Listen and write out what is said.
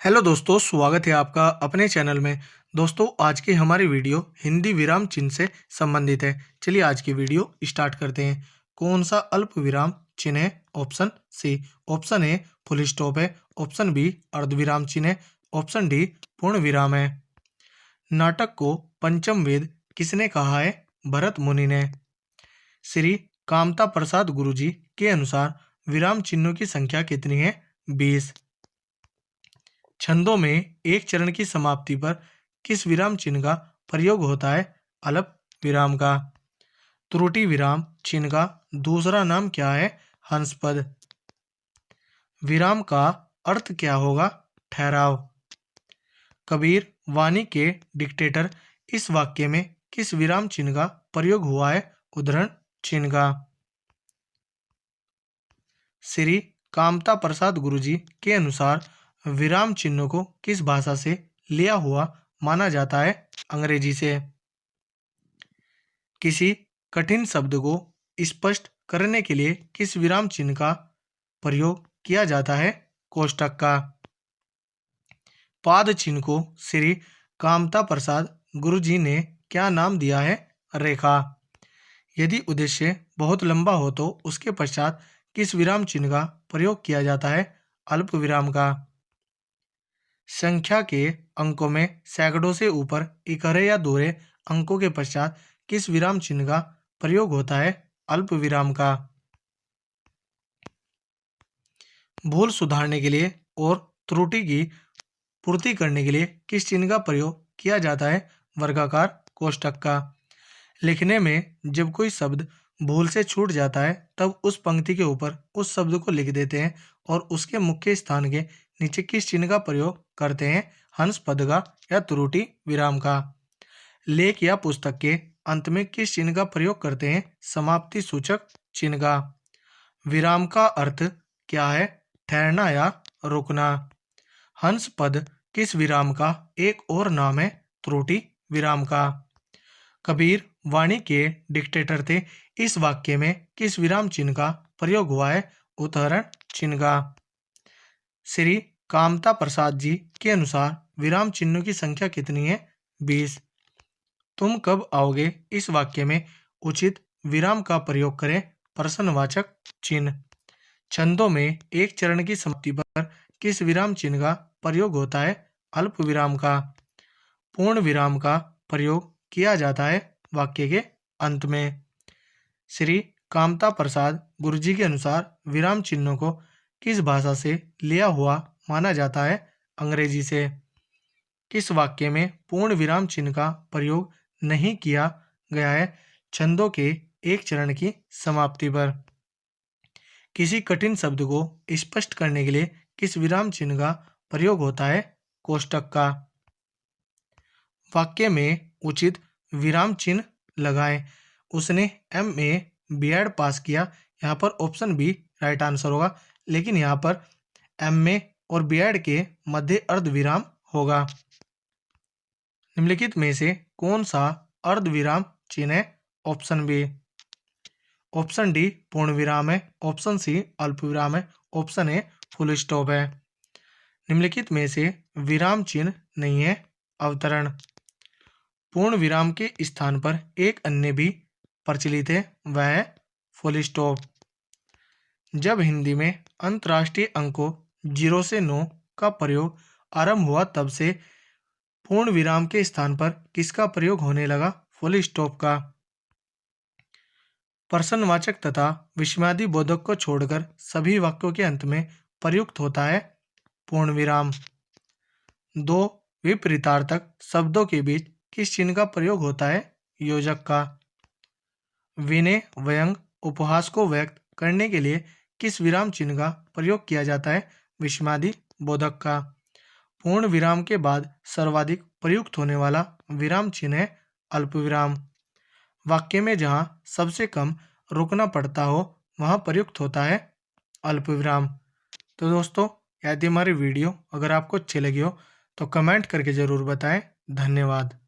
Hello दोस्तों, स्वागत है आपका अपने चैनल में। दोस्तों, आज की हमारी वीडियो हिंदी विराम चिन्ह से संबंधित है। चलिए आज की वीडियो स्टार्ट करते हैं। कौन सा अल्प विराम चिन्ह है? Option C. Option A full stop है। ऑप्शन बी अर्धविराम चिन्ह है। ऑप्शन डी पूर्ण विराम है। नाटक को पंचम वेद किसने कहा है? भरत मुनि ने। श्री कामता प्रसाद गुरुजी के अनुसार विराम चिन्हों की संख्या कितनी है? 20। छंदों में एक चरण की समाप्ति पर किस विराम चिन्ह का प्रयोग होता है? अल्प विराम का। त्रुटि विराम चिन्ह का दूसरा नाम क्या है? हंसपद। विराम का अर्थ क्या होगा? ठहराव। कबीर वाणी के डिक्टेटर इस वाक्य में किस विराम चिन्ह का प्रयोग हुआ है? उद्धरण चिन्ह का। श्री कामता प्रसाद गुरुजी के अनुसार विराम चिन्हों को किस भाषा से लिया हुआ माना जाता है? अंग्रेजी से। किसी कठिन शब्द को स्पष्ट करने के लिए किस विराम चिन्ह का प्रयोग किया जाता है? कोष्ठक का। पाद चिन्ह को श्री कामता प्रसाद गुरुजी ने क्या नाम दिया है? रेखा। यदि उद्देश्य बहुत लंबा हो तो उसके पश्चात किस विराम चिन्ह का प्रयोग किया जाता है? अल्प विराम का। संख्या के अंकों में सैकड़ों से ऊपर इकहरे या दोहरे अंकों के पश्चात किस विराम चिन्ह का प्रयोग होता है? अल्प विराम का। भूल सुधारने के लिए और त्रुटि की पूर्ति करने के लिए किस चिन्ह का प्रयोग किया जाता है? वर्गाकार कोष्ठक का। लिखने में जब कोई शब्द भूल से छूट जाता है तब उस पंक्ति के ऊपर उस शब्द को लिख देते हैं और उसके मुख्य स्थान के नीचे किस चिन्ह का प्रयोग करते हैं? हंस पद का या त्रुटि विराम का। लेख या पुस्तक के अंत में किस चिन्ह का प्रयोग करते हैं? समाप्ति सूचक चिन्ह का। विराम का अर्थ क्या है? ठहरना या रुकना। हंस पद किस विराम का एक और नाम है? त्रुटि विराम का। कबीर वाणी के डिक्टेटर थे। इस वाक्य में किस विराम चिन्ह का प्रयोग हुआ है? उद्धरण चिन्ह का। श्री कामता प्रसाद जी के अनुसार विराम चिन्हों की संख्या कितनी है? 20। तुम कब आओगे इस वाक्य में उचित विराम का प्रयोग करें? प्रश्नवाचक चिन्ह। छंदों में एक चरण की समाप्ति पर किस विराम चिन्ह का प्रयोग होता है? अल्प विराम का। पूर्ण विराम का प्रयोग किया जाता है वाक्य के अंत में। श्री कामता प्रसाद गुरुजी के अनुसार विराम चिन्हों को किस भाषा से लिया हुआ माना जाता है? अंग्रेजी से। किस वाक्य में पूर्ण विराम चिन्ह का प्रयोग नहीं किया गया है? छंदों के एक चरण की समाप्ति पर। किसी कठिन शब्द को स्पष्ट करने के लिए किस विराम चिन्ह का प्रयोग होता है? कोष्ठक का। वाक्य में उचित विराम चिन्ह लगाएं। उसने MA B.Ed पास किया। यहाँ पर ऑप्शन बी राइट आंसर होगा, लेकिन यहाँ पर MA और B.Ed के मध्य अर्धविराम होगा। निम्नलिखित में से कौन सा अर्धविराम चिन्ह है? Option B. ऑप्शन डी पूर्ण विराम है। ऑप्शन सी अल्प विराम है। ऑप्शन ए फुल स्टॉप है। निम्नलिखित में से विराम चिन्ह नहीं है। अवतरण। पूर्ण विराम के स्थान पर एक अन्य भी प्रचलित है, वह है फुल स्टॉप। जब हिंदी में अंतर्राष्ट्रीय अंकों 0 से 9 का प्रयोग आरंभ हुआ तब से पूर्ण विराम के स्थान पर किसका प्रयोग होने लगा? फुल स्टॉप का। प्रश्नवाचक तथा विस्मयादि बोधक को छोड़कर सभी वाक्यों के अंत में प्रयुक्त होता है पूर्ण विराम। दो विपरीतार्थक शब्दों के बीच किस चिन्ह का प्रयोग होता है? योजक का। विनय व्यंग उपहास को व्यक्त करने के लिए किस विराम चिन्ह का प्रयोग किया जाता है? विस्मयादि बोधक का। पूर्ण विराम के बाद सर्वाधिक प्रयुक्त होने वाला विराम चिन्ह है अल्प विराम। वाक्य में जहां सबसे कम रुकना पड़ता हो वहां प्रयुक्त होता है अल्प विराम। तो दोस्तों, यदि हमारी वीडियो अगर आपको अच्छी लगी हो तो कमेंट करके ज़रूर बताएं। धन्यवाद।